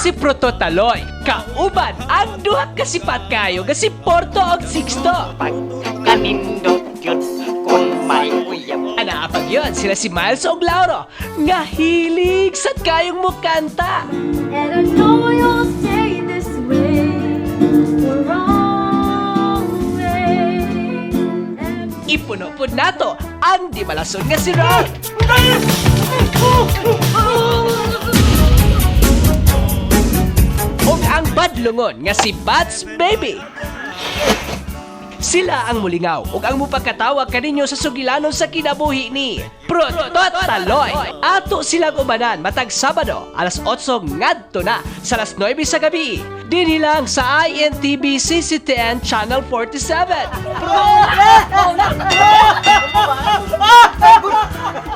si Proto Taloy. Kauban ang duha ka sipat kayo nga si Porto og Sixto. Pagkanindot yun kung may uyab. Anaapag yun sila si Miles og Lauro nga hilig sa kayong mukanta. And I know you'll stay this way for always. Ipuno po nato ang di malason nga si Ron. O ang badlungon nga si Bats Baby. Sila ang mulingaw ug ang mupagkatawag kaninyo sa sugilanon sa kinabuhi ni Proto Taloy. Ato silang umanan matag Sabado alas 8 ngadto na sa alas 9 sa gabi. Dinhi lang sa INTV CCTN Channel 47.